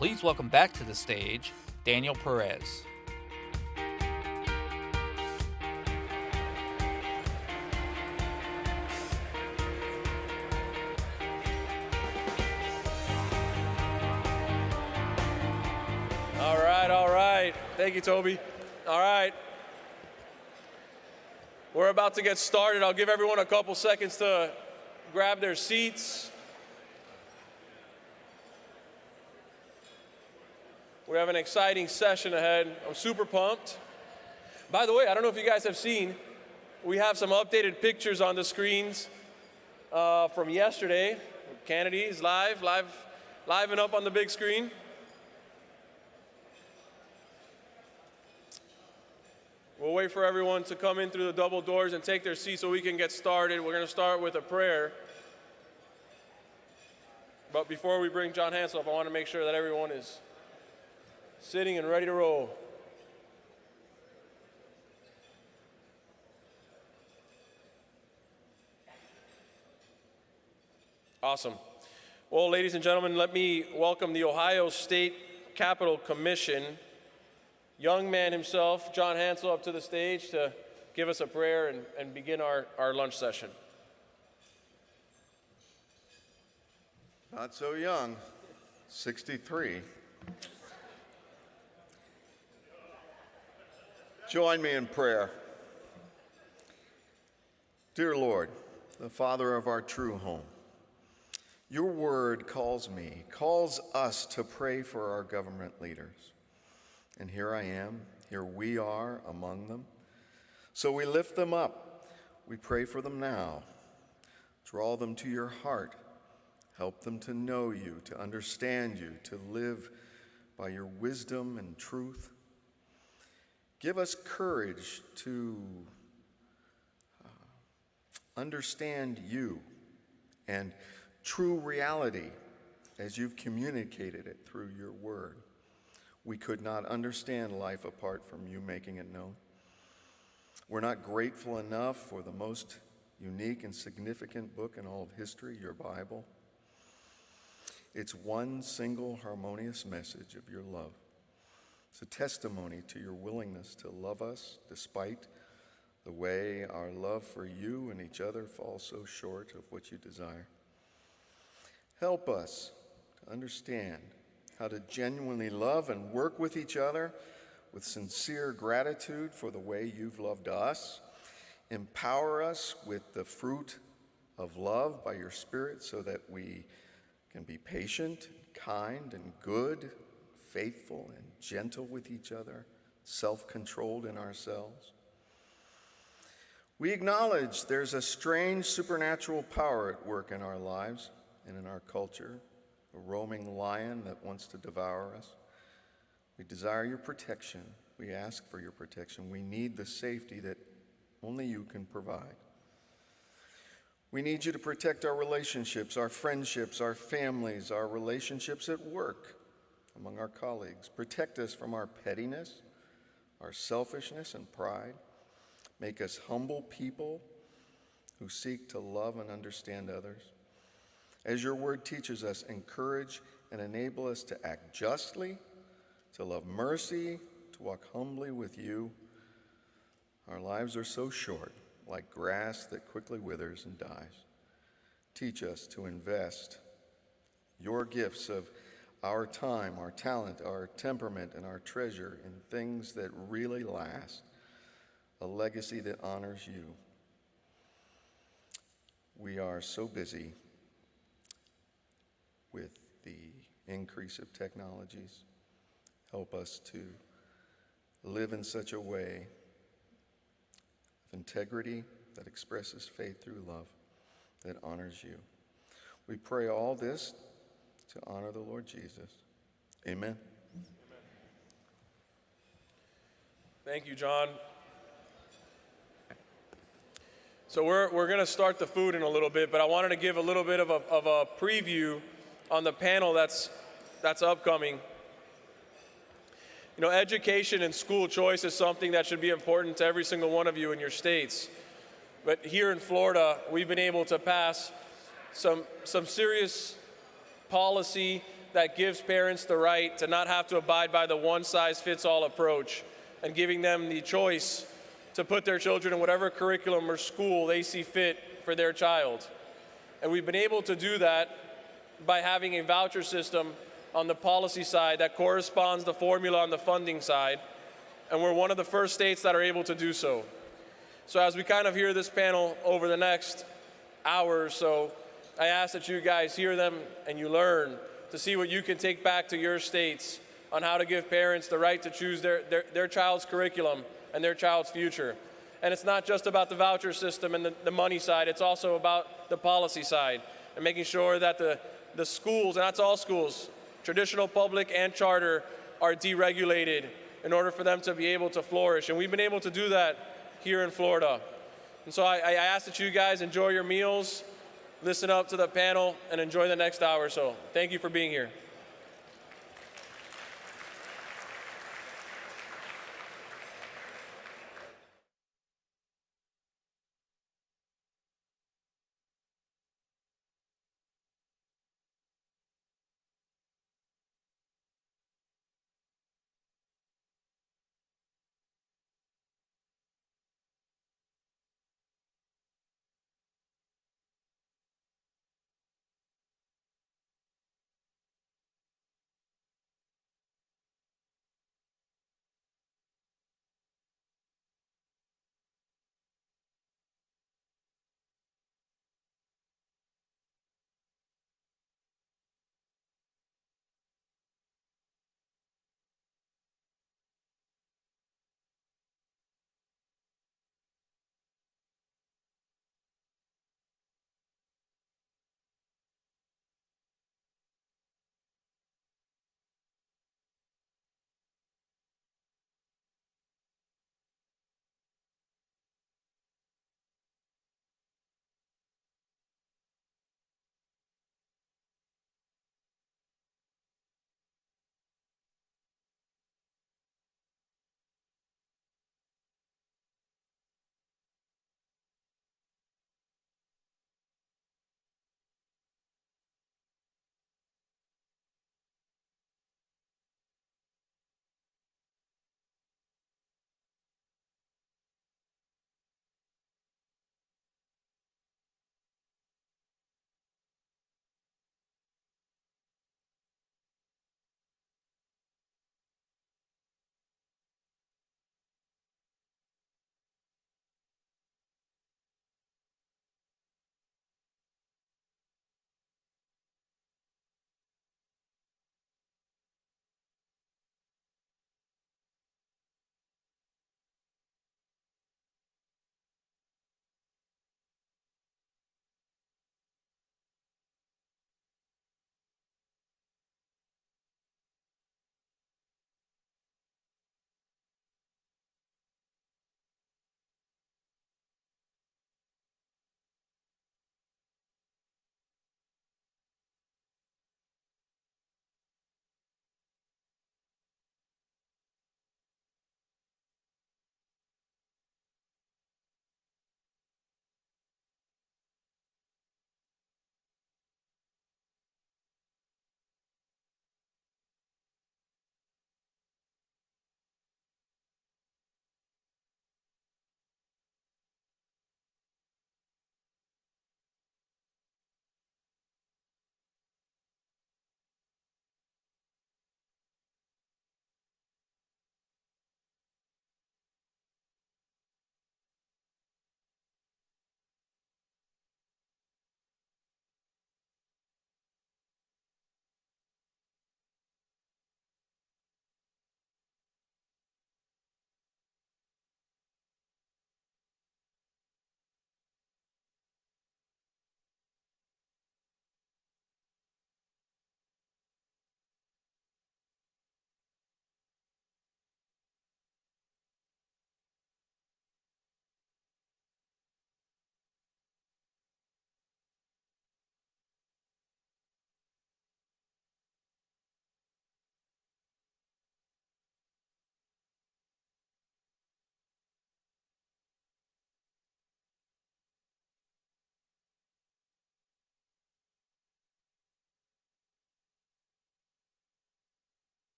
please welcome back to the stage Daniel Perez. All right. Thank you, Toby. All right. We're about to get started. I'll give everyone a couple seconds to grab their seats. We have an exciting session ahead. I'm super pumped. By the way, I don't know if you guys have seen, we have some updated pictures on the screens from yesterday. Kennedy is live and up on the big screen. We'll wait for everyone to come in through the double doors and take their seats so we can get started. We're going to start with a prayer. But before we bring John Hansel up, I want to make sure that everyone is sitting and ready to roll. Awesome. Well, ladies and gentlemen, let me welcome the Ohio State Capitol Commission. Young man himself, John Hansel, up to the stage to give us a prayer and begin our lunch session. Not so young, 63. Join me in prayer. Dear Lord, the Father of our true home, your word calls us to pray for our government leaders. And here I am, here we are among them. So we lift them up. We pray for them now. Draw them to your heart. Help them to know you, to understand you, to live by your wisdom and truth. Give us courage to understand you and true reality as you've communicated it through your word. We could not understand life apart from you making it known. We're not grateful enough for the most unique and significant book in all of history, your Bible. It's one single harmonious message of your love. It's a testimony to your willingness to love us despite the way our love for you and each other falls so short of what you desire. Help us to understand how to genuinely love and work with each other with sincere gratitude for the way you've loved us. Empower us with the fruit of love by your Spirit so that we can be patient, kind, and good, faithful and gentle with each other, self-controlled in ourselves. We acknowledge there's a strange supernatural power at work in our lives and in our culture, a roaming lion that wants to devour us. We desire your protection. We ask for your protection. We need the safety that only you can provide. We need you to protect our relationships, our friendships, our families, our relationships at work, among our colleagues. Protect us from our pettiness, our selfishness and pride. Make us humble people who seek to love and understand others. As your word teaches us, encourage and enable us to act justly, to love mercy, to walk humbly with you. Our lives are so short, like grass that quickly withers and dies. Teach us to invest your gifts of our time, our talent, our temperament, and our treasure in things that really last, a legacy that honors you. We are so busy with the increase of technologies. Help us to live in such a way of integrity that expresses faith through love, that honors you. We pray all this to honor the Lord Jesus. Amen. Thank you, John. So we're going to start the food in a little bit, but I wanted to give a little bit of a preview on the panel that's upcoming. You know, education and school choice is something that should be important to every single one of you in your states. But here in Florida, we've been able to pass some serious policy that gives parents the right to not have to abide by the one-size-fits-all approach, and giving them the choice to put their children in whatever curriculum or school they see fit for their child. And we've been able to do that by having a voucher system on the policy side that corresponds the formula on the funding side, and we're one of the first states that are able to do so. So as we kind of hear this panel over the next hour or so, I ask that you guys hear them and you learn to see what you can take back to your states on how to give parents the right to choose their child's curriculum and their child's future. And it's not just about the voucher system and the money side, it's also about the policy side and making sure that the schools, and that's all schools, traditional, public, and charter, are deregulated in order for them to be able to flourish. And we've been able to do that here in Florida. And so I ask that you guys enjoy your meals, listen up to the panel, and enjoy the next hour or so. Thank you for being here.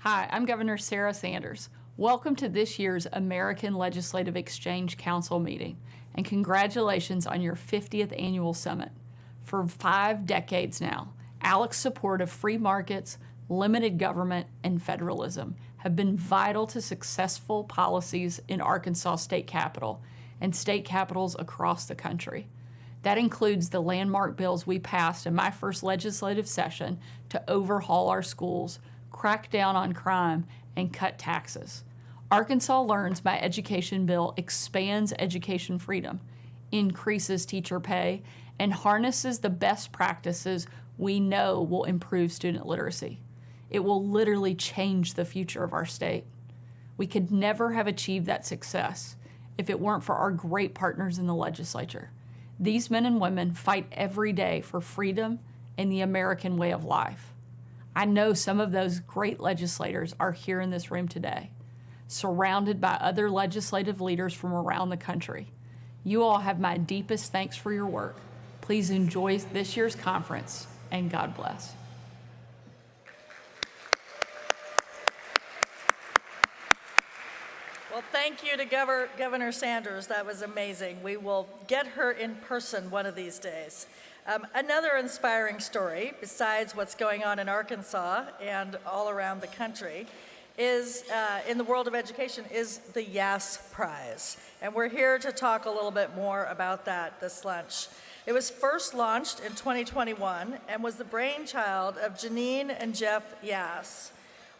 Hi, I'm Governor Sarah Sanders. Welcome to this year's American Legislative Exchange Council meeting, and congratulations on your 50th annual summit. For 5 decades now, ALEC's support of free markets, limited government, and federalism have been vital to successful policies in Arkansas State Capitol and state capitals across the country. That includes the landmark bills we passed in my first legislative session to overhaul our schools, crack down on crime, and cut taxes. Arkansas Learns My Education bill expands education freedom, increases teacher pay, and harnesses the best practices we know will improve student literacy. It will literally change the future of our state. We could never have achieved that success if it weren't for our great partners in the legislature. These men and women fight every day for freedom and the American way of life. I know some of those great legislators are here in this room today, surrounded by other legislative leaders from around the country. You all have my deepest thanks for your work. Please enjoy this year's conference, and God bless. Well, thank you to Governor Sanders. That was amazing. We will get her in person one of these days. Another inspiring story, besides what's going on in Arkansas and all around the country, is in the world of education, is the YAS Prize. And we're here to talk a little bit more about that this lunch. It was first launched in 2021 and was the brainchild of Janine and Jeff Yass.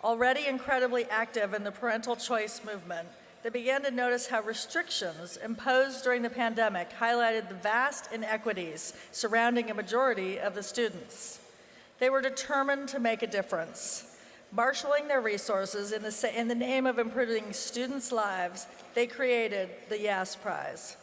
Already incredibly active in the parental choice movement, they began to notice how restrictions imposed during the pandemic highlighted the vast inequities surrounding a majority of the students. They were determined to make a difference. Marshaling their resources in the name of improving students' lives, they created the YAS Prize.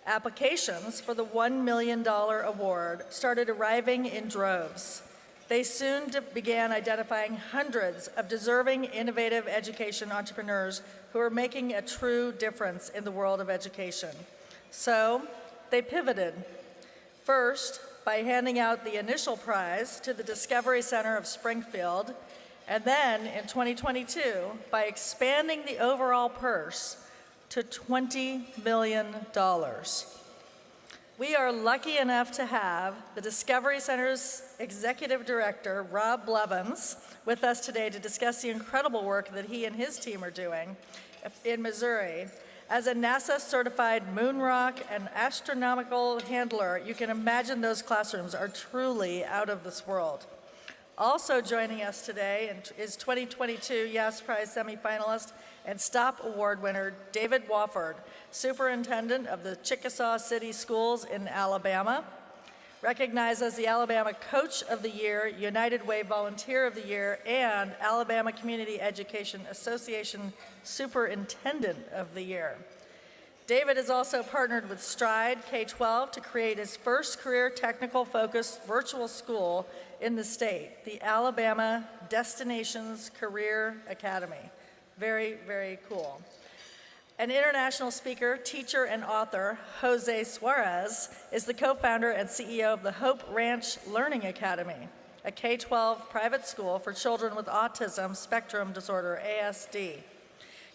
Applications for the $1 million award started arriving in droves. They soon began identifying hundreds of deserving, innovative education entrepreneurs who are making a true difference in the world of education. So they pivoted. First, by handing out the initial prize to the Discovery Center of Springfield, and then in 2022, by expanding the overall purse to $20 million. We are lucky enough to have the Discovery Center's Executive Director, Rob Blevins, with us today to discuss the incredible work that he and his team are doing in Missouri. As a NASA-certified moon rock and astronomical handler, you can imagine those classrooms are truly out of this world. Also joining us today is 2022 YAS Prize semifinalist and STOP Award winner David Wofford, Superintendent of the Chickasaw City Schools in Alabama, recognized as the Alabama Coach of the Year, United Way Volunteer of the Year, and Alabama Community Education Association Superintendent of the Year. David has also partnered with Stride K-12 to create his first career technical-focused virtual school in the state, the Alabama Destinations Career Academy. Very, very cool. An international speaker, teacher, and author, Jose Suarez, is the co-founder and CEO of the Hope Ranch Learning Academy, a K-12 private school for children with autism spectrum disorder, ASD.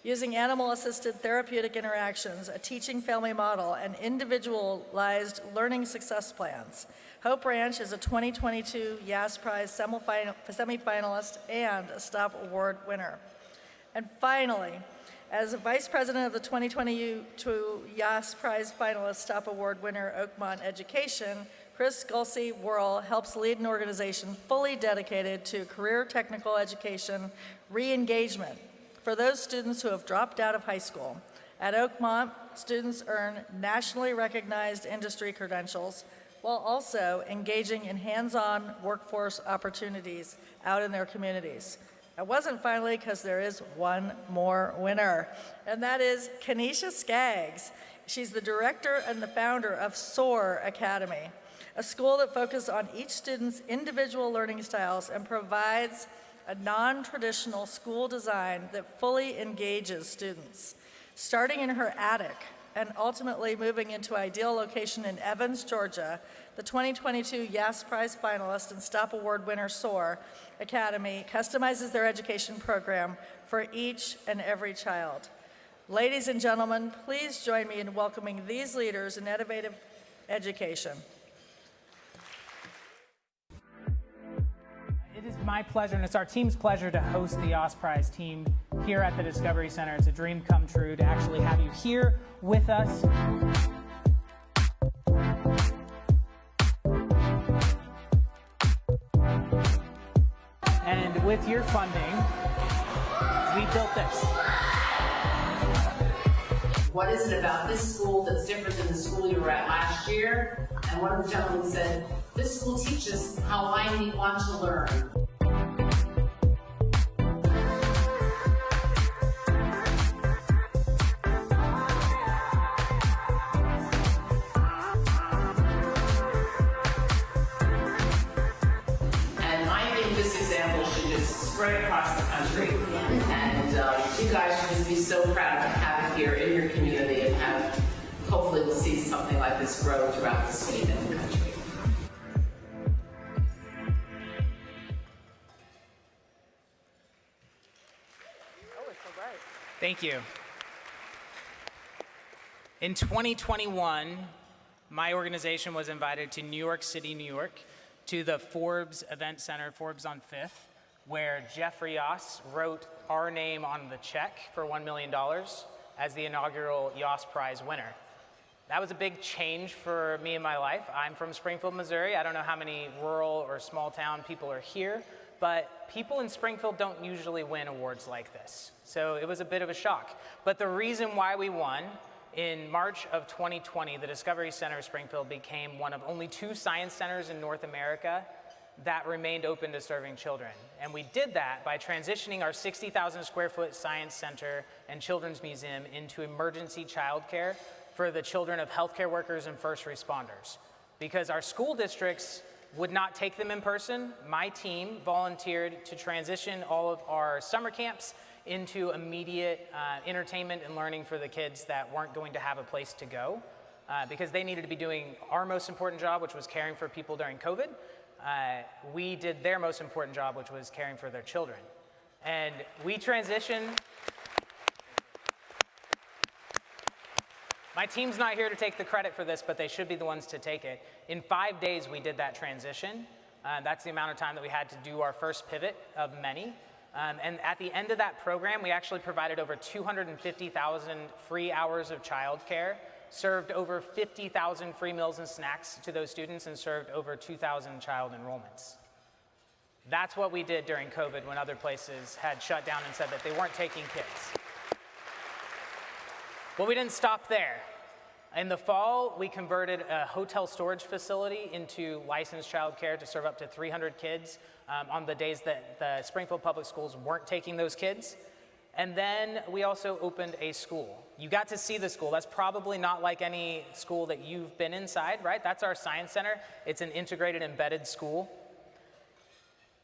Using animal-assisted therapeutic interactions, a teaching family model, and individualized learning success plans, Hope Ranch is a 2022 YAS Prize semifinalist and a STOP Award winner. And finally, as Vice President of the 2022 YAS Prize finalist STOP Award winner Oakmont Education, Chris Gulsey-Worrell helps lead an organization fully dedicated to career technical education re-engagement for those students who have dropped out of high school. At Oakmont, students earn nationally recognized industry credentials while also engaging in hands-on workforce opportunities out in their communities. It wasn't finally because there is one more winner, and that is Kenesha Skaggs. She's the director and the founder of SOAR Academy, a school that focuses on each student's individual learning styles and provides a non-traditional school design that fully engages students. Starting in her attic, and ultimately moving into an ideal location in Evans, Georgia, the 2022 YAS Prize finalist and STOP Award winner SOAR Academy customizes their education program for each and every child. Ladies and gentlemen, please join me in welcoming these leaders in innovative education. It is my pleasure, and it's our team's pleasure to host the YAS Prize team here at the Discovery Center. It's a dream come true to actually have you here with us. And with your funding, we built this. What is it about this school that's different than the school you were at last year? And one of the gentlemen said, this school teaches how I want to learn. And I think this example should just spread across the country. And you guys should just be so proud to have it here in your community and have, hopefully we'll see something like this grow throughout the state and the country. Thank you. In 2021, my organization was invited to New York City, New York, to the Forbes Event Center, Forbes on 5th, where Jeffrey YAS wrote our name on the check for $1 million as the inaugural YAS Prize winner. That was a big change for me in my life. I'm from Springfield, Missouri. I don't know how many rural or small town people are here, but people in Springfield don't usually win awards like this. So it was a bit of a shock. But the reason why we won, in March of 2020, the Discovery Center Springfield became one of only 2 science centers in North America that remained open to serving children. And we did that by transitioning our 60,000 square foot science center and children's museum into emergency childcare for the children of healthcare workers and first responders. Because our school districts would not take them in person, my team volunteered to transition all of our summer camps into immediate entertainment and learning for the kids that weren't going to have a place to go, because they needed to be doing our most important job, which was caring for people during COVID. We did their most important job, which was caring for their children. And we transitioned. My team's not here to take the credit for this, but they should be the ones to take it. In 5 days, we did that transition. That's the amount of time that we had to do our first pivot of many. And at the end of that program, we actually provided over 250,000 free hours of childcare, served over 50,000 free meals and snacks to those students, and served over 2,000 child enrollments. That's what we did during COVID when other places had shut down and said that they weren't taking kids. Well, we didn't stop there. In the fall, we converted a hotel storage facility into licensed childcare to serve up to 300 kids on the days that the Springfield Public Schools weren't taking those kids. And then we also opened a school. You got to see the school. That's probably not like any school that you've been inside, right? That's our science center. It's an integrated, embedded school.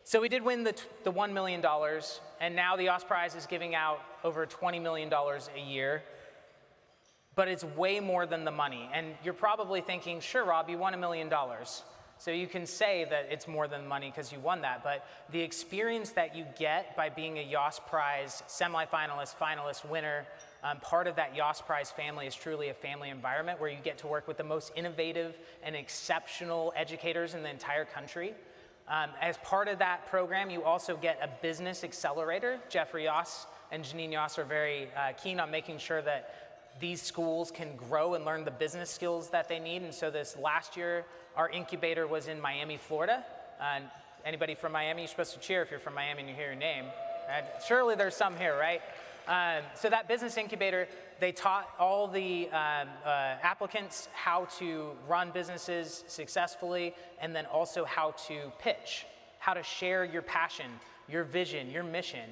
So we did win the $1 million, and now the YAS Prize is giving out over $20 million a year. But it's way more than the money. And you're probably thinking, sure, Rob, you won $1 million. So you can say that it's more than money because you won that. But the experience that you get by being a YAS Prize semifinalist, finalist, winner, part of that YAS Prize family is truly a family environment where you get to work with the most innovative and exceptional educators in the entire country. As part of that program, you also get a business accelerator. Jeffrey YAS and Janine YAS are very keen on making sure that these schools can grow and learn the business skills that they need. And so this last year, our incubator was in Miami, Florida. Anybody from Miami? You're supposed to cheer if you're from Miami and you hear your name. Surely there's some here, right? So that business incubator, they taught all the applicants how to run businesses successfully, and then also how to pitch, how to share your passion, your vision, your mission.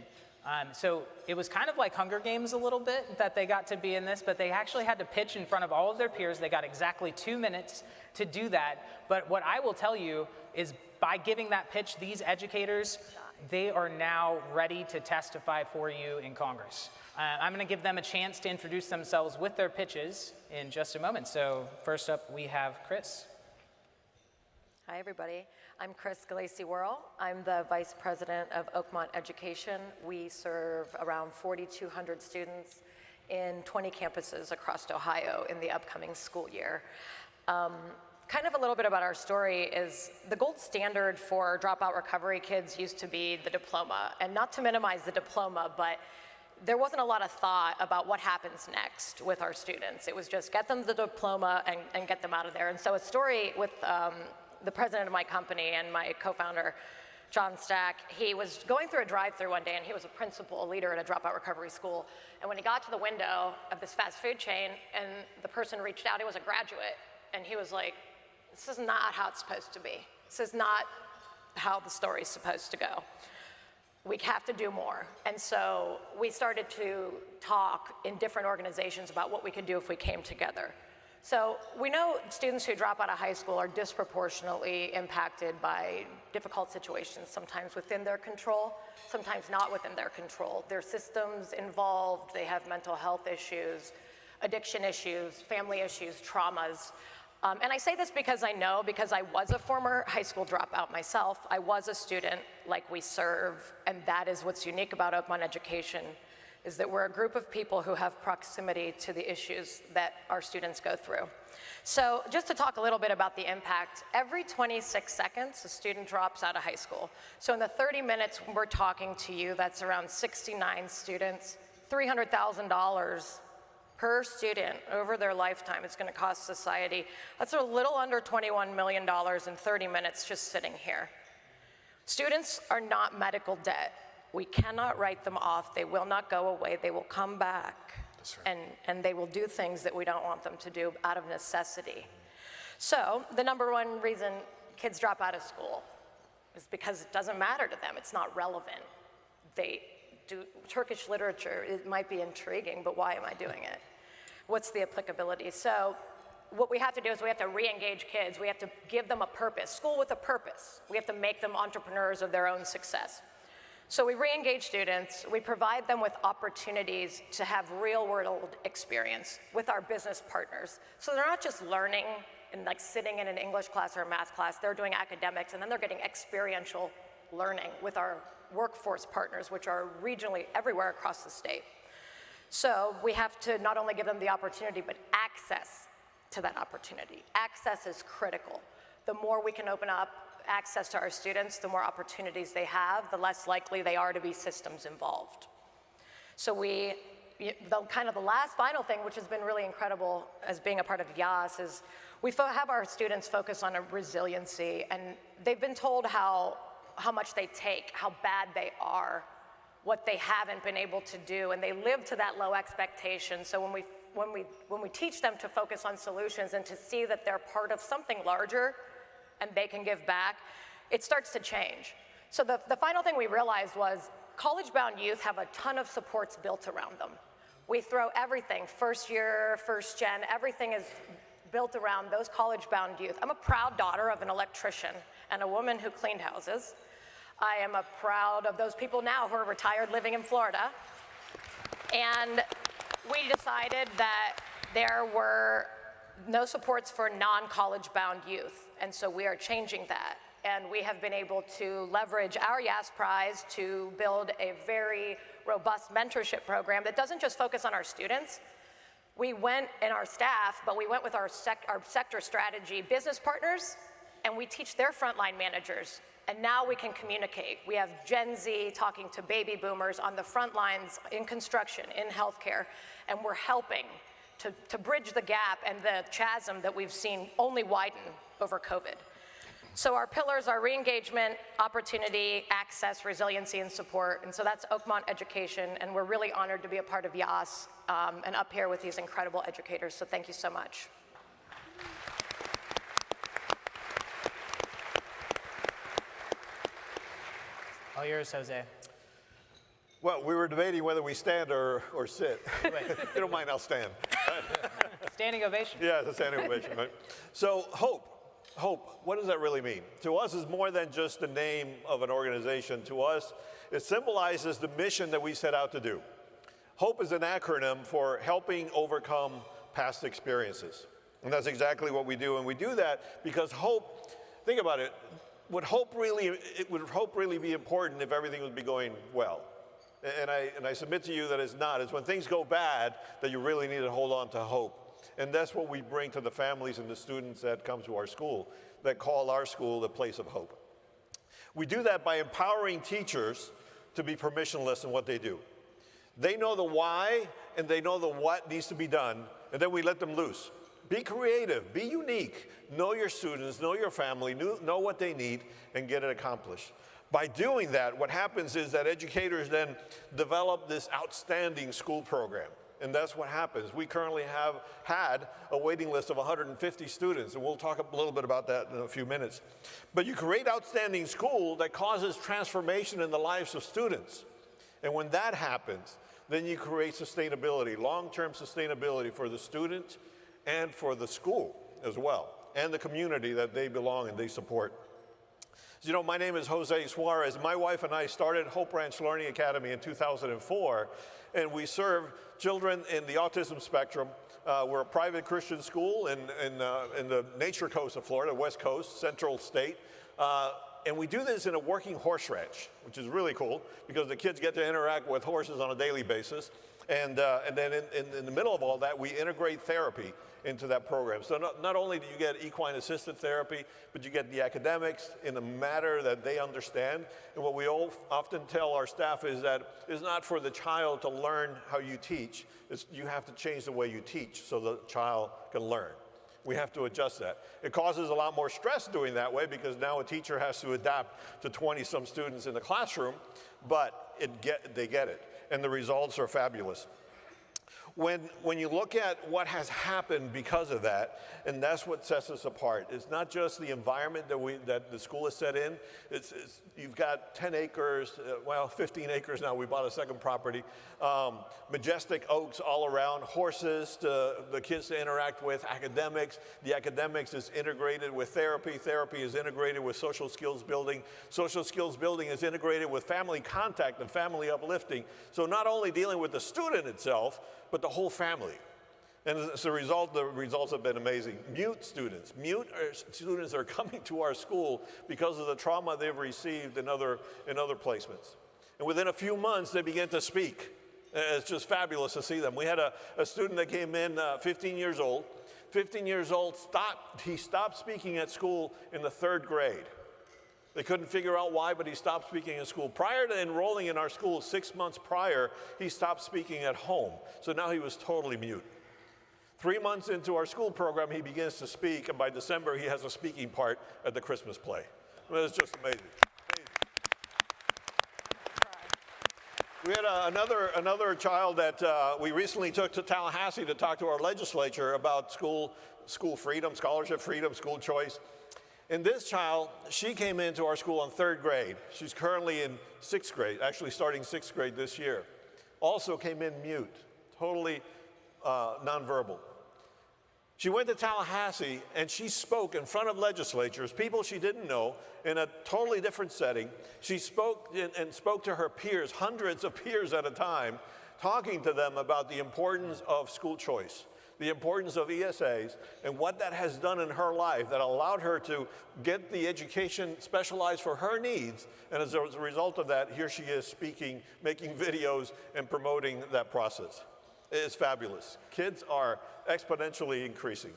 So it was kind of like Hunger Games a little bit that they got to be in this, but they actually had to pitch in front of all of their peers. They got exactly 2 minutes to do that. But what I will tell you is by giving that pitch, these educators they are now ready to testify for you in Congress. I'm going to give them a chance to introduce themselves with their pitches in just a moment. So first up, we have Chris. Hi, everybody. I'm Chris Galacy-Worrell. I'm the Vice President of Oakmont Education. We serve around 4,200 students in 20 campuses across Ohio in the upcoming school year. Kind of a little bit about our story is the gold standard for dropout recovery kids used to be the diploma. And not to minimize the diploma, but there wasn't a lot of thought about what happens next with our students. It was just get them the diploma and get them out of there. And so a story with the president of my company and my co-founder, John Stack, he was going through a drive-through one day, and he was a principal, a leader at a dropout recovery school. And when he got to the window of this fast food chain and the person reached out, he was a graduate, and he was like, this is not how it's supposed to be. This is not how the story's supposed to go. We have to do more. And so we started to talk in different organizations about what we could do if we came together. So we know students who drop out of high school are disproportionately impacted by difficult situations, sometimes within their control, sometimes not within their control. Their systems involved, they have mental health issues, addiction issues, family issues, traumas. And I say this because I was a former high school dropout myself. I was a student like we serve, and that is what's unique about Oakmont Education, is that we're a group of people who have proximity to the issues that our students go through. So just to talk a little bit about the impact, every 26 seconds, a student drops out of high school. So in the 30 minutes when we're talking to you, that's around 69 students, $300,000 per student over their lifetime. It's going to cost society. That's a little under $21 million in 30 minutes just sitting here. Students are not medical debt. We cannot write them off. They will not go away. They will come back. That's right. And they will do things that we don't want them to do out of necessity. So the number one reason kids drop out of school is because it doesn't matter to them. It's not relevant. They do Turkish literature. It might be intriguing, but why am I doing it? What's the applicability? So what we have to do is we have to re-engage kids. We have to give them a purpose, school with a purpose. We have to make them entrepreneurs of their own success. So we re-engage students. We provide them with opportunities to have real-world experience with our business partners. So they're not just learning and like sitting in an English class or a math class. They're doing academics, and then they're getting experiential learning with our workforce partners, which are regionally everywhere across the state. So we have to not only give them the opportunity, but access to that opportunity. Access is critical. The more we can open up access to our students, the more opportunities they have, the less likely they are to be systems involved. So the last final thing, which has been really incredible as being a part of YAS, is we have our students focus on a resiliency, and they've been told how much they take, how bad they are, what they haven't been able to do, and they live to that low expectation. So when we teach them to focus on solutions and to see that they're part of something larger and they can give back, it starts to change. So the final thing we realized was college-bound youth have a ton of supports built around them. We throw everything, first year, first gen, everything is built around those college-bound youth. I'm a proud daughter of an electrician and a woman who cleaned houses. I am proud of those people now who are retired living in Florida. And we decided that there were no supports for non-college bound youth. And so we are changing that. And we have been able to leverage our YAS Prize to build a very robust mentorship program that doesn't just focus on our students. We went in our staff, but we went with our sector strategy business partners, and we teach their frontline managers. And now we can communicate. We have Gen Z talking to baby boomers on the front lines in construction, in healthcare, and we're helping to bridge the gap and the chasm that we've seen only widen over COVID. So our pillars are re-engagement, opportunity, access, resiliency, and support. And so that's Oakmont Education, and we're really honored to be a part of YAS and up here with these incredible educators. So thank you so much. All yours, Jose. Well, we were debating whether we stand or sit. If you don't mind, I'll stand. Standing ovation. Yeah, it's a standing ovation, right? So hope. what does that really mean? To us, it's more than just the name of an organization. To us, it symbolizes the mission that we set out to do. HOPE is an acronym for Helping Overcome Past Experiences. And that's exactly what we do. And we do that because hope, think about it, would hope really be important if everything would be going well? And I submit to you that it's not. It's when things go bad that you really need to hold on to hope. And that's what we bring to the families and the students that come to our school, that call our school the place of hope. We do that by empowering teachers to be permissionless in what they do. They know the why and they know the what needs to be done, and then we let them loose. Be creative, be unique, know your students, know your family, know what they need, and get it accomplished. By doing that, what happens is that educators then develop this outstanding school program. And that's what happens. We currently have had a waiting list of 150 students, and we'll talk a little bit about that in a few minutes. But you create outstanding school that causes transformation in the lives of students. And when that happens, then you create sustainability, long-term sustainability for the student and for the school as well, and the community that they belong and they support. You know, my name is Jose Suarez. My wife and I started Hope Ranch Learning Academy in 2004, and we serve children in the autism spectrum. We're a private Christian school in the Nature Coast of Florida, West Coast, Central State. And we do this in a working horse ranch, which is really cool because the kids get to interact with horses on a daily basis. And then in the middle of all that, we integrate therapy into that program. So not only do you get equine assisted therapy, but you get the academics in a matter that they understand. And what we often tell our staff is that it's not for the child to learn how you teach. You have to change the way you teach so the child can learn. We have to adjust that. It causes a lot more stress doing that way because now a teacher has to adapt to 20-some students in the classroom, but they get it, and the results are fabulous. When you look at what has happened because of that, and that's what sets us apart. It's not just the environment that the school is set in. You've got 10 acres, 15 acres now. We bought a second property. Majestic oaks all around, horses to the kids to interact with, academics. The academics is integrated with therapy. Therapy is integrated with social skills building. Social skills building is integrated with family contact and family uplifting. So not only dealing with the student itself, but the whole family. And as a result, the results have been amazing. Mute students are coming to our school because of the trauma they've received in other placements. And within a few months, they begin to speak. It's just fabulous to see them. We had a student that came in 15 years old. 15 years old, he stopped speaking at school in the 3rd grade. They couldn't figure out why, but he stopped speaking in school. Prior to enrolling in our school, 6 months prior, he stopped speaking at home. So now he was totally mute. 3 months into our school program, he begins to speak, and by December, he has a speaking part at the Christmas play. I mean, it's just amazing. We had another child that we recently took to Tallahassee to talk to our legislature about school freedom, scholarship freedom, school choice. And this child, she came into our school in 3rd grade. She's currently in 6th grade, actually starting 6th grade this year. Also came in mute, totally nonverbal. She went to Tallahassee and she spoke in front of legislatures, people she didn't know, in a totally different setting. She spoke and spoke to her peers, hundreds of peers at a time, talking to them about the importance of school choice, the importance of ESAs, and what that has done in her life that allowed her to get the education specialized for her needs. And as a result of that, here she is speaking, making videos, and promoting that process. It's fabulous. Kids are exponentially increasing.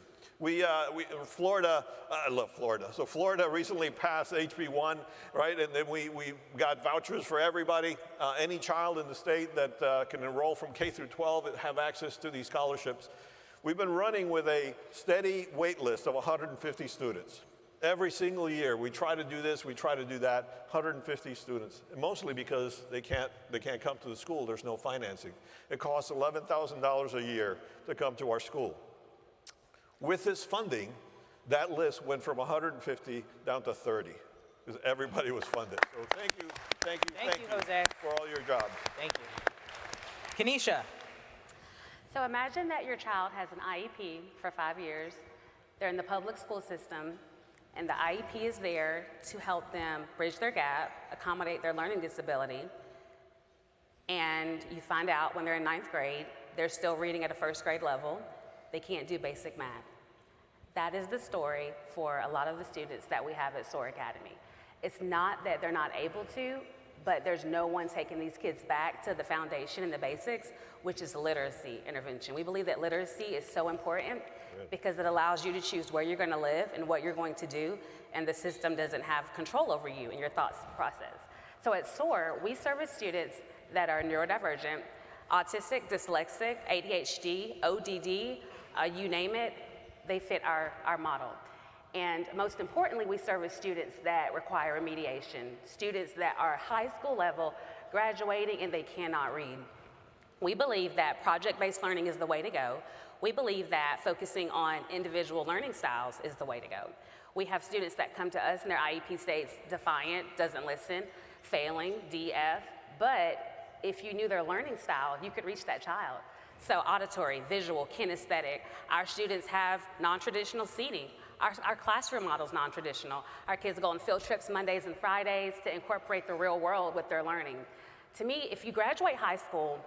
Florida, I love Florida. So Florida recently passed HB1, right? And then we got vouchers for everybody. Any child in the state that can enroll from K through 12 have access to these scholarships. We've been running with a steady wait list of 150 students. Every single year, we try to do this, we try to do that, 150 students, and mostly because they can't come to the school, there's no financing. It costs $11,000 a year to come to our school. With this funding, that list went from 150 down to 30, because everybody was funded. So thank you, Jose, for all your job. Thank you. Kenesha. So imagine that your child has an IEP for 5 years. They're in the public school system. And the IEP is there to help them bridge their gap, accommodate their learning disability. And you find out when they're in 9th grade, they're still reading at a 1st grade level. They can't do basic math. That is the story for a lot of the students that we have at SOAR Academy. It's not that they're not able to, but there's no one taking these kids back to the foundation and the basics, which is literacy intervention. We believe that literacy is so important because it allows you to choose where you're going to live and what you're going to do, and the system doesn't have control over you and your thoughts process. So at SOAR, we service students that are neurodivergent, autistic, dyslexic, ADHD, ODD, you name it, they fit our model. And most importantly, we service students that require remediation, students that are high school level, graduating, and they cannot read. We believe that project-based learning is the way to go. We believe that focusing on individual learning styles is the way to go. We have students that come to us and their IEP states defiant, doesn't listen, failing, DF, but if you knew their learning style, you could reach that child. So auditory, visual, kinesthetic. Our students have non-traditional seating. Our classroom model is non-traditional. Our kids go on field trips Mondays and Fridays to incorporate the real world with their learning. To me, if you graduate high school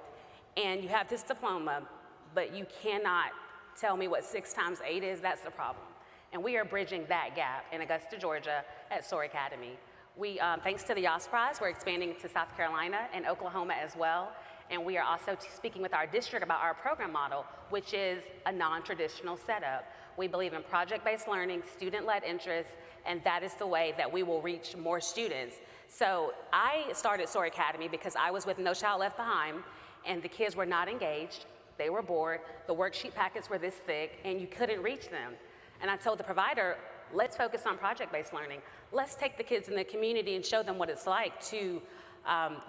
and you have this diploma, but you cannot tell me what 6 times 8 is, that's the problem. And we are bridging that gap in Augusta, Georgia at SOAR Academy. We, thanks to the YOS Prize, we're expanding to South Carolina and Oklahoma as well. And we are also speaking with our district about our program model, which is a non-traditional setup. We believe in project-based learning, student-led interest, and that is the way that we will reach more students. So I started SOAR Academy because I was with No Child Left Behind, and the kids were not engaged, they were bored, the worksheet packets were this thick, and you couldn't reach them. And I told the provider, let's focus on project-based learning. Let's take the kids in the community and show them what it's like to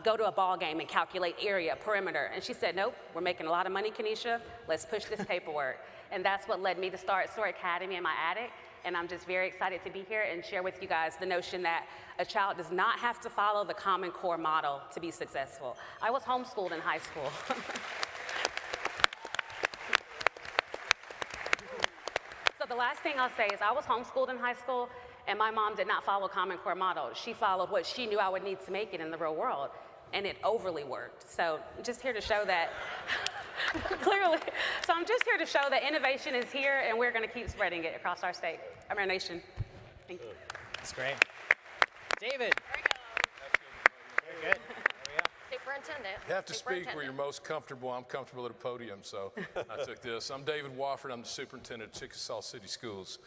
go to a ball game and calculate area, perimeter. And she said, nope, we're making a lot of money, Kenesha. Let's push this paperwork. And that's what led me to start SOAR Academy in my attic. And I'm just very excited to be here and share with you guys the notion that a child does not have to follow the Common Core model to be successful. I was homeschooled in high school. So the last thing I'll say is I was homeschooled in high school, and my mom did not follow Common Core model. She followed what she knew I would need to make it in the real world, and it overly worked. So I'm just here to show that, clearly. So I'm just here to show that innovation is here, and we're gonna keep spreading it across our state, our nation. Thank you. That's great. David. Very good. Superintendent. You have to speak where you're most comfortable. I'm comfortable at a podium, so I took this. I'm David Wofford. I'm the superintendent of Chickasaw City Schools.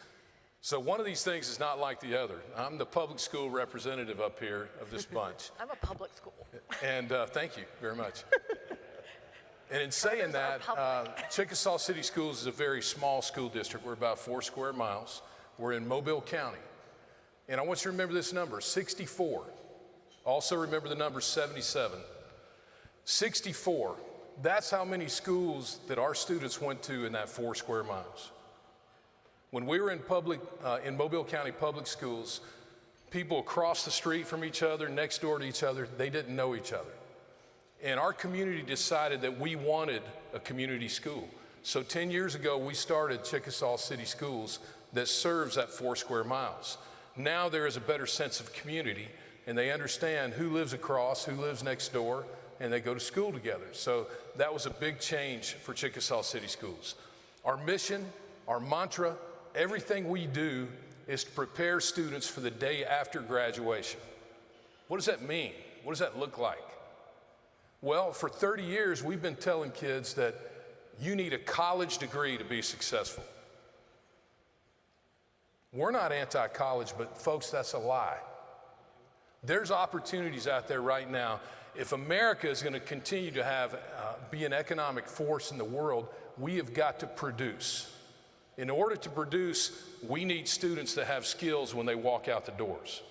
So one of these things is not like the other. I'm the public school representative up here of this bunch. I'm a public school. And thank you very much. And in saying that, Chickasaw City Schools is a very small school district. We're about 4 square miles. We're in Mobile County. And I want you to remember this number, 64. Also remember the number 77. 64, that's how many schools that our students went to in that 4 square miles. When we were in Mobile County public schools, people across the street from each other, next door to each other, they didn't know each other. And our community decided that we wanted a community school. So 10 years ago, we started Chickasaw City Schools that serves that 4 square miles. Now there is a better sense of community, and they understand who lives across, who lives next door, and they go to school together. So that was a big change for Chickasaw City Schools. Our mission, our mantra, everything we do is to prepare students for the day after graduation. What does that mean? What does that look like? Well, for 30 years, we've been telling kids that you need a college degree to be successful. We're not anti-college, but folks, that's a lie. There's opportunities out there right now. If America is going to continue to be an economic force in the world, we have got to produce. In order to produce, we need students that have skills when they walk out the doors.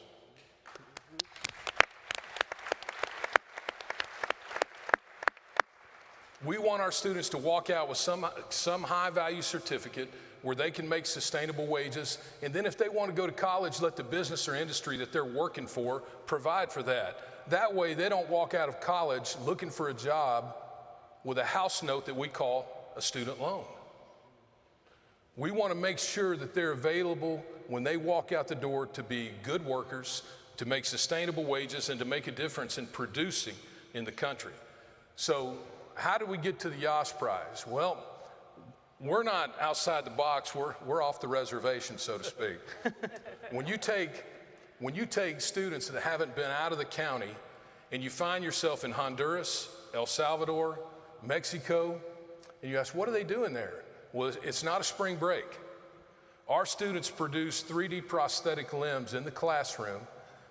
We want our students to walk out with some high-value certificate where they can make sustainable wages, and then if they want to go to college, let the business or industry that they're working for provide for that. That way, they don't walk out of college looking for a job with a house note that we call a student loan. We want to make sure that they're available when they walk out the door to be good workers, to make sustainable wages, and to make a difference in producing in the country. So how do we get to the Yas Prize? Well, we're not outside the box, we're off the reservation, so to speak. When you take students that haven't been out of the county and you find yourself in Honduras, El Salvador, Mexico, and you ask, what are they doing there? Well, it's not a spring break. Our students produce 3D prosthetic limbs in the classroom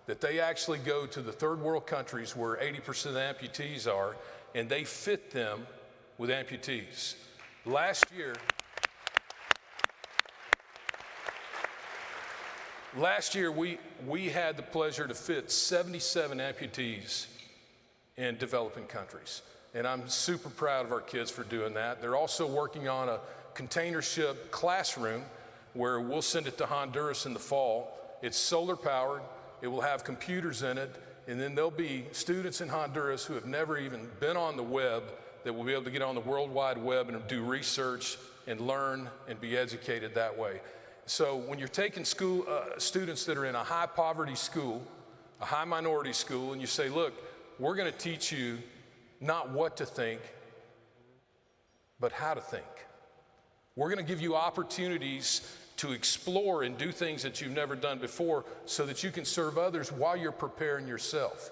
that they actually go to the third world countries where 80% of the amputees are, and they fit them with amputees. Last year we had the pleasure to fit 77 amputees in developing countries. And I'm super proud of our kids for doing that. They're also working on a container ship classroom where we'll send it to Honduras in the fall. It's solar powered, it will have computers in it, and then there'll be students in Honduras who have never even been on the web that will be able to get on the World Wide Web and do research and learn and be educated that way. So when you're taking students that are in a high poverty school, a high minority school, and you say, look, we're gonna teach you not what to think, but how to think. We're gonna give you opportunities to explore and do things that you've never done before so that you can serve others while you're preparing yourself.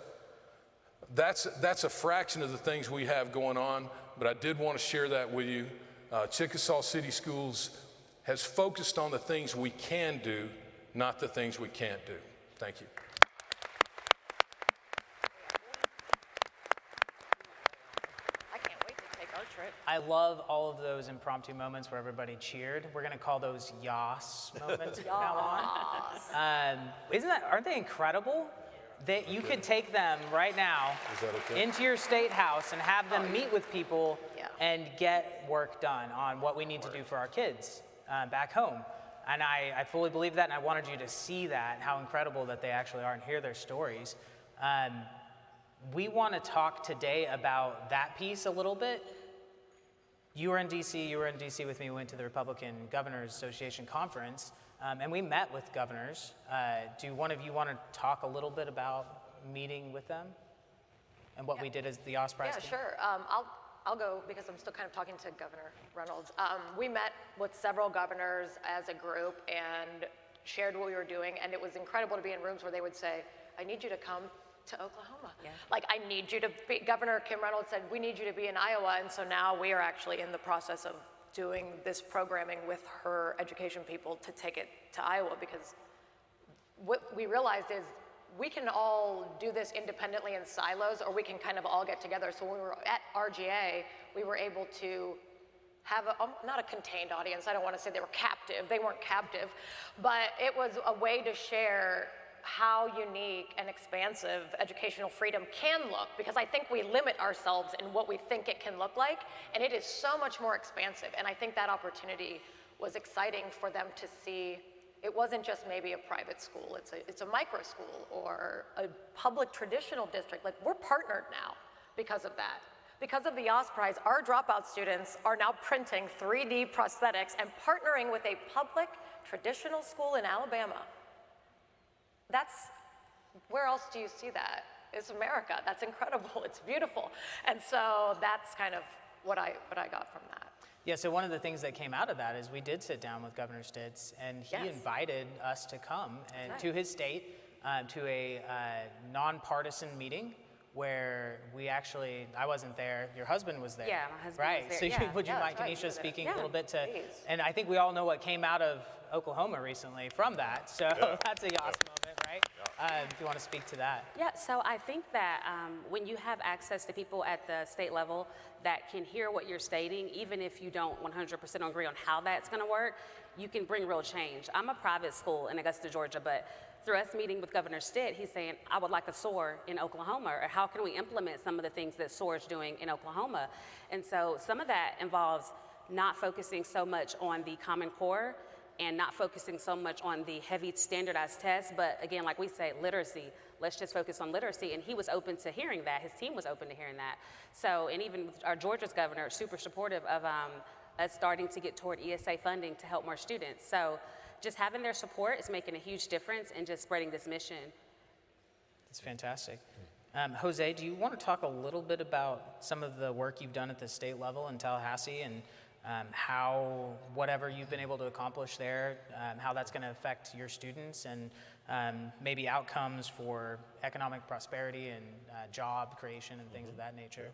That's a fraction of the things we have going on, but I did want to share that with you. Chickasaw City Schools has focused on the things we can do, not the things we can't do. Thank you. I can't wait to take our trip. I love all of those impromptu moments where everybody cheered. We're going to call those Yas moments from now on. Aren't they incredible? That you could take them right now into your state house and have them meet with people and get work done on what we need to do for our kids back home. And I fully believe that, and I wanted you to see that, how incredible that they actually are, and hear their stories. We want to talk today about that piece a little bit. You were in DC with me. We went to the Republican Governors Association conference. And we met with governors. Do one of you want to talk a little bit about meeting with them and what we did as the Yas Prize? Yeah, sure. I'll go because I'm still kind of talking to Governor Reynolds. We met with several governors as a group and shared what we were doing, and it was incredible to be in rooms where they would say, I need you to come to Oklahoma. Yeah. Like, I need you to be, Governor Kim Reynolds said, we need you to be in Iowa, and so now we are actually in the process of doing this programming with her education people to take it to Iowa, because what we realized is we can all do this independently in silos, or we can kind of all get together. So when we were at RGA, we were able to have not a contained audience. I don't want to say they were captive. They weren't captive, but it was a way to share how unique and expansive educational freedom can look, because I think we limit ourselves in what we think it can look like, and it is so much more expansive. And I think that opportunity was exciting for them to see. It wasn't just maybe a private school, it's a micro school or a public traditional district. Like, we're partnered now because of that. Because of the Yas Prize, our dropout students are now printing 3D prosthetics and partnering with a public traditional school in Alabama. Where else do you see that? It's America. That's incredible. It's beautiful. And so that's kind of what I got from that. Yeah, so one of the things that came out of that is we did sit down with Governor Stitz, and he invited us to come and to his state to a nonpartisan meeting where we actually, I wasn't there, your husband was there. Yeah, my husband was there. So would you mind, Kenesha, speaking a little bit to, and I think we all know what came out of Oklahoma recently from that, so that's a Yas moment, right? If you want to speak to that. Yeah, so I think that when you have access to people at the state level that can hear what you're stating, even if you don't 100% agree on how that's going to work, you can bring real change. I'm a private school in Augusta, Georgia, but through us meeting with Governor Stitt, he's saying, I would like a SOAR in Oklahoma, or how can we implement some of the things that SOAR is doing in Oklahoma? And so some of that involves not focusing so much on the Common Core and not focusing so much on the heavy standardized tests, but again, like we say, literacy. Let's just focus on literacy. And he was open to hearing that. His team was open to hearing that. So, and even our Georgia's governor, super supportive of us starting to get toward ESA funding to help more students. So just having their support is making a huge difference in just spreading this mission. That's fantastic. Jose, do you want to talk a little bit about some of the work you've done at the state level in Tallahassee and how whatever you've been able to accomplish there, how that's going to affect your students and maybe outcomes for economic prosperity and job creation and things of that nature?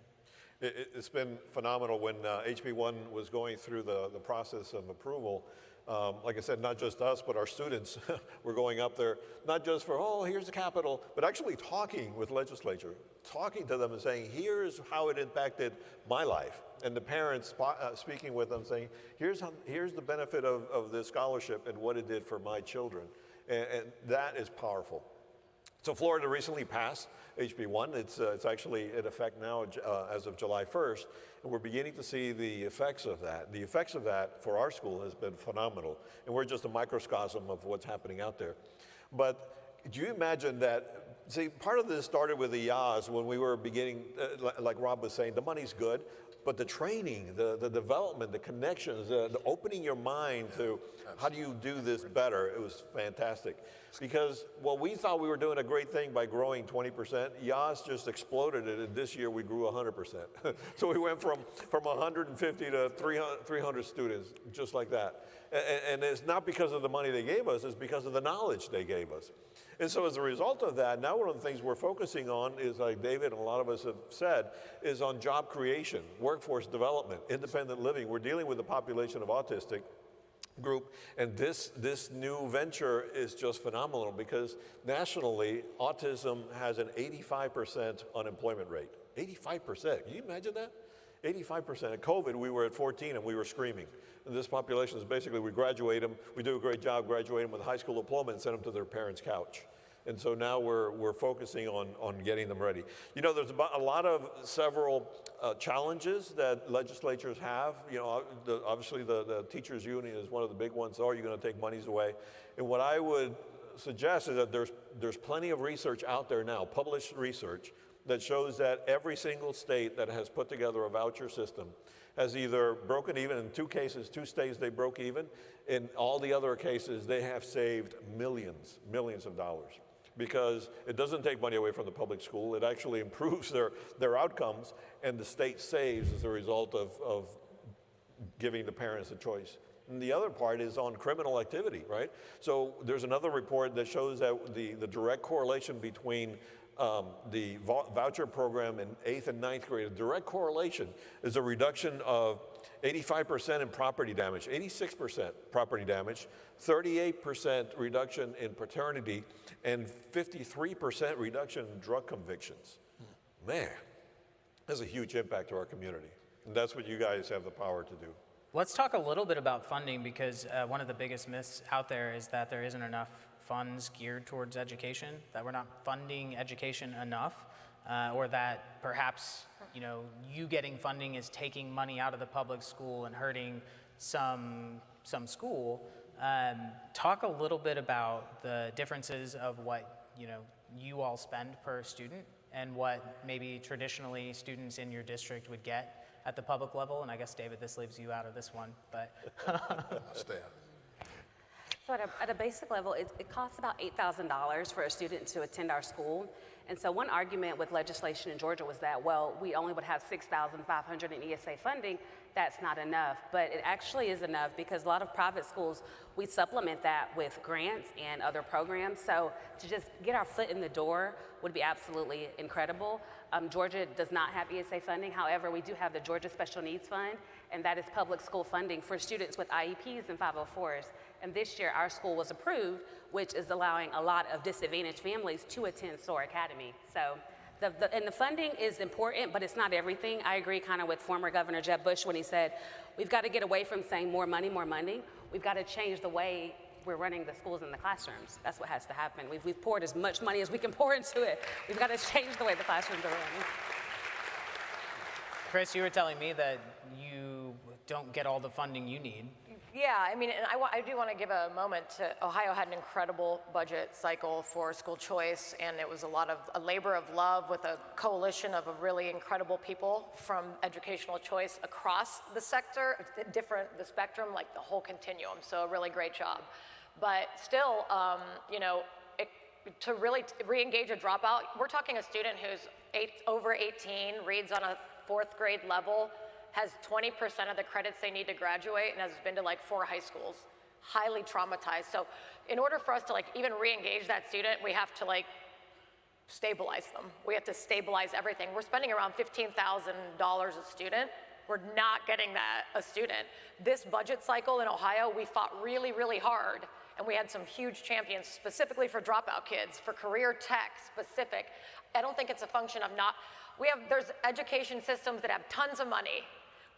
It's been phenomenal. When HB1 was going through the process of approval, like I said, not just us, but our students were going up there, not just for, oh, here's the Capitol, but actually talking with legislature, talking to them and saying, here's how it impacted my life. And the parents speaking with them saying, here's the benefit of this scholarship and what it did for my children. And that is powerful. So Florida recently passed HB1. It's actually in effect now as of July 1st, and we're beginning to see the effects of that. The effects of that for our school has been phenomenal, and we're just a microcosm of what's happening out there. But do you imagine that, see, part of this started with the YAS when we were beginning, like Rob was saying, the money's good, but the training, the development, the connections, the opening your mind to how do you do this better, it was fantastic. Because, well, we thought we were doing a great thing by growing 20%. YAS just exploded it, and this year we grew 100%. So we went from 150 to 300 students, just like that. And it's not because of the money they gave us, it's because of the knowledge they gave us. And so as a result of that, now one of the things we're focusing on is, like David and a lot of us have said, is on job creation, workforce development, independent living. We're dealing with the population of autistic group, and this new venture is just phenomenal because nationally, autism has an 85% unemployment rate. 85%, can you imagine that? 85%. At COVID, we were at 14 and we were screaming. And this population is basically, we graduate them, we do a great job, graduate them with a high school diploma and send them to their parents' couch. And so now we're focusing on getting them ready. You know, there's a lot of several challenges that legislatures have. You know, obviously the teachers union is one of the big ones. Are you going to take monies away? And what I would suggest is that there's plenty of research out there now, published research, that shows that every single state that has put together a voucher system has either broken even. In 2 cases, 2 states they broke even. In all the other cases, they have saved millions of dollars. Because it doesn't take money away from the public school. It actually improves their outcomes, and the state saves as a result of giving the parents a choice. And the other part is on criminal activity, right? So there's another report that shows that the direct correlation between the voucher program in 8th and 9th grade, a direct correlation is a reduction of 85% in property damage, 86% property damage, 38% reduction in paternity, and 53% reduction in drug convictions. Man, that's a huge impact to our community. And that's what you guys have the power to do. Let's talk a little bit about funding, because one of the biggest myths out there is that there isn't enough funds geared towards education, that we're not funding education enough, or that perhaps you getting funding is taking money out of the public school and hurting some school. Talk a little bit about the differences of what you all spend per student and what maybe traditionally students in your district would get at the public level. And I guess, David, this leaves you out of this one, but. Stay out. So at a basic level, it costs about $8,000 for a student to attend our school. And so one argument with legislation in Georgia was that, well, we only would have $6,500 in ESA funding. That's not enough, but it actually is enough because a lot of private schools, we supplement that with grants and other programs. So to just get our foot in the door would be absolutely incredible. Georgia does not have ESA funding. However, we do have the Georgia Special Needs Fund, and that is public school funding for students with IEPs and 504s. And this year, our school was approved, which is allowing a lot of disadvantaged families to attend SOAR Academy. So, the funding is important, but it's not everything. I agree kind of with former Governor Jeb Bush when he said, we've got to get away from saying more money, more money. We've got to change the way we're running the schools and the classrooms. That's what has to happen. We've poured as much money as we can pour into it. We've got to change the way the classrooms are run. Chris, you were telling me that you don't get all the funding you need. Yeah, I mean, and I do want to give a moment to, Ohio had an incredible budget cycle for school choice, and it was a labor of love with a coalition of really incredible people from educational choice across the sector, the spectrum, like the whole continuum, so a really great job. But still, to really re-engage a dropout, we're talking a student who's over 18, reads on a 4th grade level, has 20% of the credits they need to graduate, and has been to like 4 high schools, highly traumatized. So in order for us to like even re-engage that student, we have to like stabilize them. We have to stabilize everything. We're spending around $15,000 a student. We're not getting that a student. This budget cycle in Ohio, we fought really, really hard, and we had some huge champions specifically for dropout kids, for career tech specific. I don't think it's a function of there's education systems that have tons of money.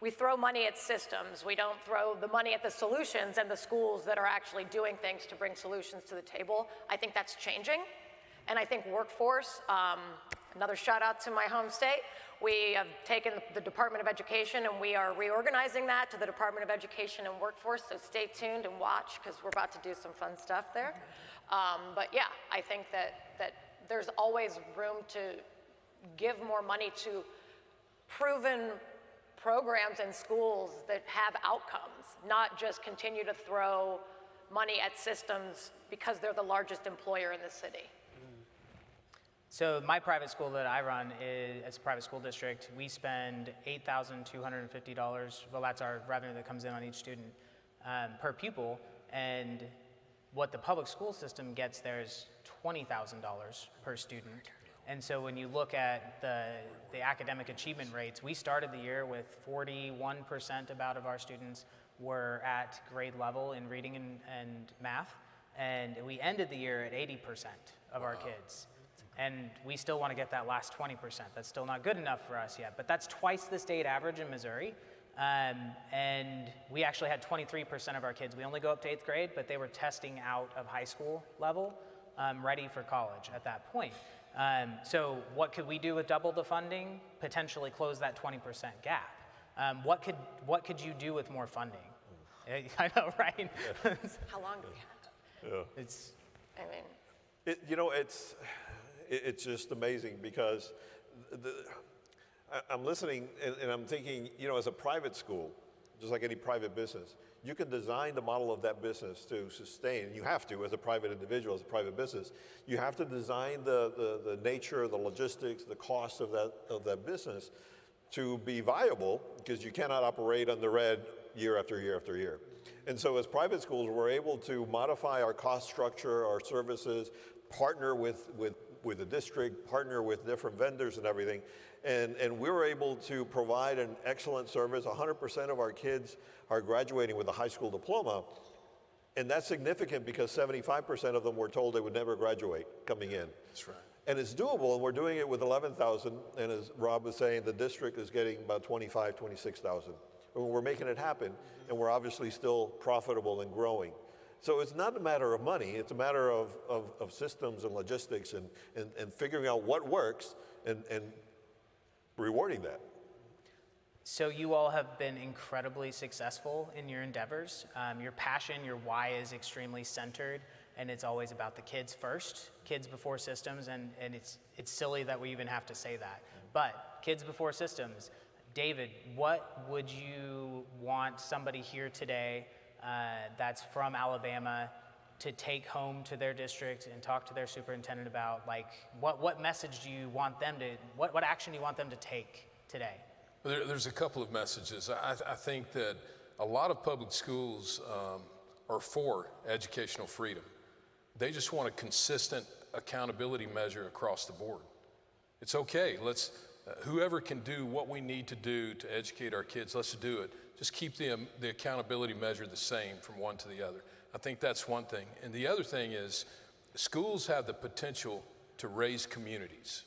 We throw money at systems. We don't throw the money at the solutions and the schools that are actually doing things to bring solutions to the table. I think that's changing. And I think workforce, another shout out to my home state. We have taken the Department of Education and we are reorganizing that to the Department of Education and Workforce, so stay tuned and watch because we're about to do some fun stuff there. But yeah, I think that there's always room to give more money to proven programs and schools that have outcomes, not just continue to throw money at systems because they're the largest employer in the city. So my private school that I run it's a private school district. We spend $8,250. Well, that's our revenue that comes in on each student per pupil. And what the public school system gets there is $20,000 per student. And so when you look at the academic achievement rates, we started the year with 41% about of our students were at grade level in reading and math. And we ended the year at 80% of our kids. And we still want to get that last 20%. That's still not good enough for us yet, but that's twice the state average in Missouri. And we actually had 23% of our kids. We only go up to 8th grade, but they were testing out of high school level, ready for college at that point. So what could we do with double the funding? Potentially close that 20% gap. What could you do with more funding? I know, right? How long do we have? Yeah. It's just amazing because I'm listening and I'm thinking, as a private school, just like any private business, you can design the model of that business to sustain. You have to, as a private individual, as a private business, you have to design the nature, the logistics, the cost of that business to be viable, because you cannot operate on the red year after year after year. And so as private schools, we're able to modify our cost structure, our services, partner with the district, partner with different vendors and everything. And we were able to provide an excellent service. 100% of our kids are graduating with a high school diploma. And that's significant because 75% of them were told they would never graduate coming in. That's right. And it's doable, and we're doing it with 11,000. And as Rob was saying, the district is getting about 25, 26,000. We're making it happen, and we're obviously still profitable and growing. So it's not a matter of money, it's a matter of systems and logistics and figuring out what works and rewarding that. So you all have been incredibly successful in your endeavors. Your passion, your why is extremely centered, and it's always about the kids first, kids before systems, and it's silly that we even have to say that. But kids before systems. David, what would you want somebody here today that's from Alabama to take home to their district and talk to their superintendent about? Like, what message do you want them to, what action do you want them to take today? There's a couple of messages. I think that a lot of public schools are for educational freedom. They just want a consistent accountability measure across the board. It's okay, whoever can do what we need to do to educate our kids, let's do it. Just keep the accountability measure the same from one to the other. I think that's one thing. And the other thing is, schools have the potential to raise communities.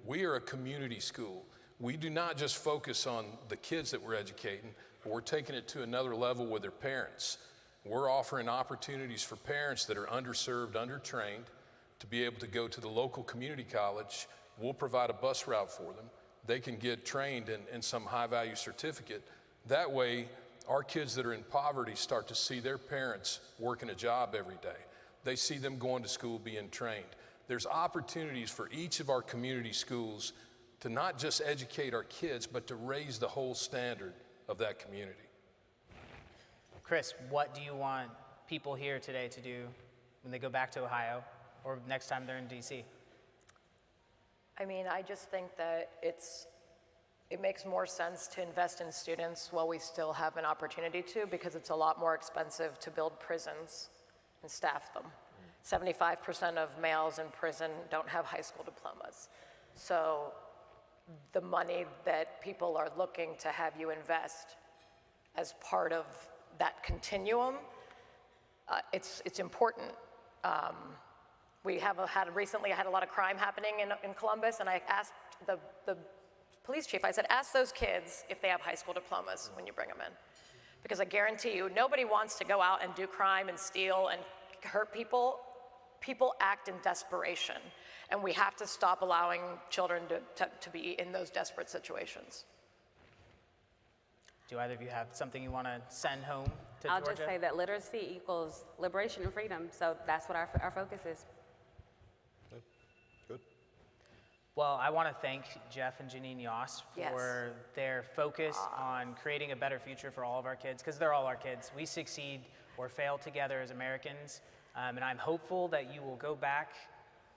We are a community school. We do not just focus on the kids that we're educating, but we're taking it to another level with their parents. We're offering opportunities for parents that are underserved, undertrained, to be able to go to the local community college. We'll provide a bus route for them. They can get trained in some high-value certificate. That way, our kids that are in poverty start to see their parents working a job every day. They see them going to school, being trained. There's opportunities for each of our community schools to not just educate our kids, but to raise the whole standard of that community. Chris, what do you want people here today to do when they go back to Ohio or next time they're in DC? I mean, I just think that it makes more sense to invest in students while we still have an opportunity to, because it's a lot more expensive to build prisons and staff them. 75% of males in prison don't have high school diplomas. So the money that people are looking to have you invest as part of that continuum, it's important. We have recently had a lot of crime happening in Columbus, and I asked the police chief, I said, ask those kids if they have high school diplomas when you bring them in. Because I guarantee you, nobody wants to go out and do crime and steal and hurt people. People act in desperation, and we have to stop allowing children to be in those desperate situations. Do either of you have something you want to send home to I'll Georgia? just say that literacy equals liberation and freedom, so that's what our focus is. Good. Well, I want to thank Jeff and Janine Yoss for their focus on creating a better future for all of our kids, because they're all our kids. We succeed or fail together as Americans, and I'm hopeful that you will go back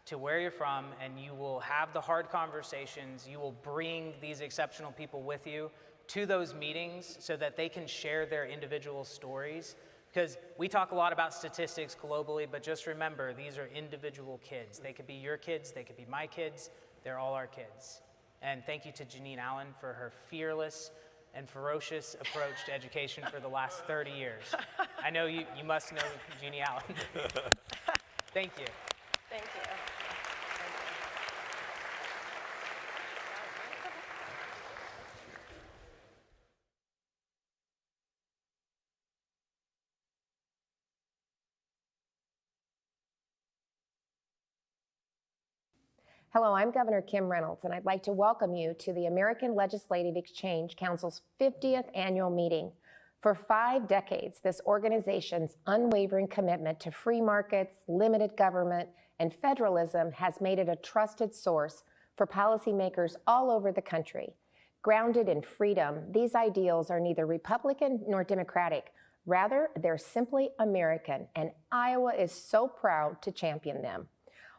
to where you're from and you will have the hard conversations. You will bring these exceptional people with you to those meetings so that they can share their individual stories. Because we talk a lot about statistics globally, but just remember, these are individual kids. They could be your kids, they could be my kids, they're all our kids. And thank you to Janine Allen for her fearless and ferocious approach to education for the last 30 years. I know you must know Jeannie Allen. Thank you. Thank you. Hello, I'm Governor Kim Reynolds, and I'd like to welcome you to the American Legislative Exchange Council's 50th annual meeting. For 5 decades, this organization's unwavering commitment to free markets, limited government, and federalism has made it a trusted source for policymakers all over the country. Grounded in freedom, these ideals are neither Republican nor Democratic. Rather, they're simply American, and Iowa is so proud to champion them.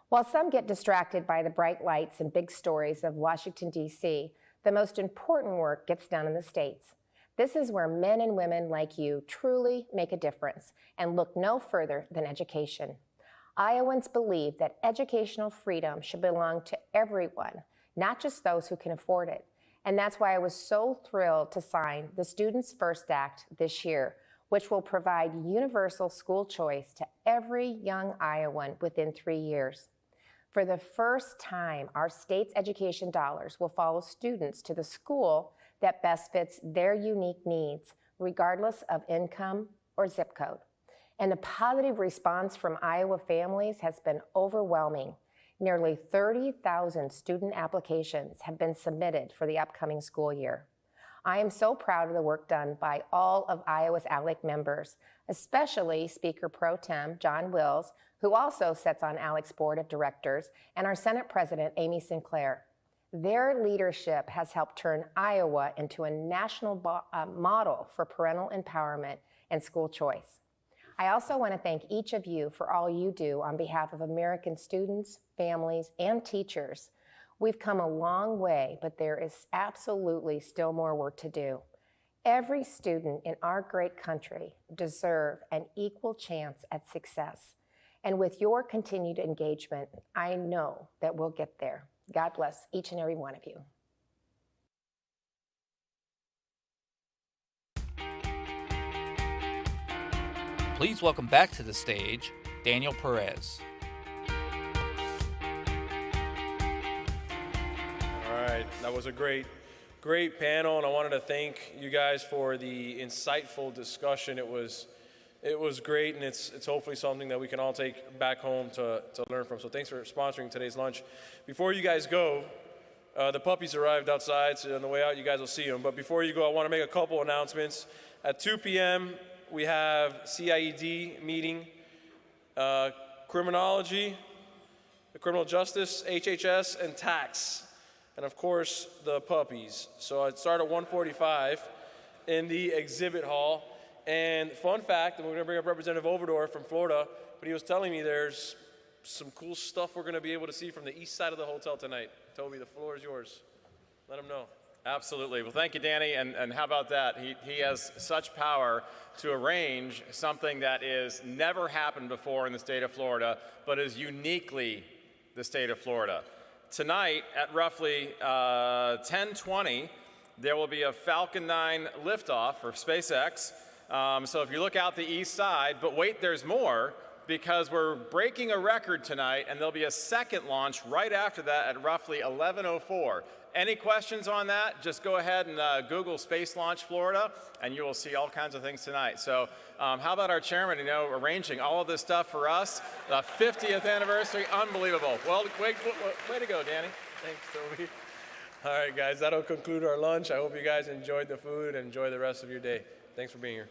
While some get distracted by the bright lights and big stories of Washington, D.C., the most important work gets done in the states. This is where men and women like you truly make a difference and look no further than education. Iowans believe that educational freedom should belong to everyone, not just those who can afford it. And that's why I was so thrilled to sign the Students First Act this year, which will provide universal school choice to every young Iowan within 3 years. For the first time, our state's education dollars will follow students to the school that best fits their unique needs, regardless of income or zip code. And the positive response from Iowa families has been overwhelming. Nearly 30,000 student applications have been submitted for the upcoming school year. I am so proud of the work done by all of Iowa's ALEC members, especially Speaker Pro Tem John Wills, who also sits on ALEC's board of directors, and our Senate President Amy Sinclair. Their leadership has helped turn Iowa into a national model for parental empowerment and school choice. I also want to thank each of you for all you do on behalf of American students, families, and teachers. We've come a long way, but there is absolutely still more work to do. Every student in our great country deserves an equal chance at success. And with your continued engagement, I know that we'll get there. God bless each and every one of you. Please welcome back to the stage Daniel Perez. All right, that was a great panel, and I wanted to thank you guys for the insightful discussion. It was great, and it's hopefully something that we can all take back home to learn from. So thanks for sponsoring today's lunch. Before you guys go, the puppies arrived outside, so on the way out you guys will see them. But before you go, I want to make a couple announcements. At 2 p.m., we have CIED meeting, criminology, the criminal justice, HHS, and tax. And of course, the puppies. So I'd start at 1:45 in the exhibit hall. And fun fact, and we're going to bring up Representative Overdorf from Florida, but he was telling me there's some cool stuff we're going to be able to see from the east side of the hotel tonight. Toby, the floor is yours. Let him know. Absolutely. Well, thank you, Danny. And how about that? He has such power to arrange something that is never happened before in the state of Florida, but is uniquely the state of Florida. Tonight at roughly 10:20, there will be a Falcon 9 liftoff for SpaceX. So if you look out the east side, but wait, there's more, because we're breaking a record tonight, and there'll be a second launch right after that at roughly 11:04. Any questions on that? Just go ahead and Google Space Launch Florida, and you will see all kinds of things tonight. So how about our chairman, arranging all of this stuff for us? The 50th anniversary, unbelievable. Well, way to go, Danny. Thanks, Toby. All right, guys, that'll conclude our lunch. I hope you guys enjoyed the food and enjoy the rest of your day. Thanks for being here.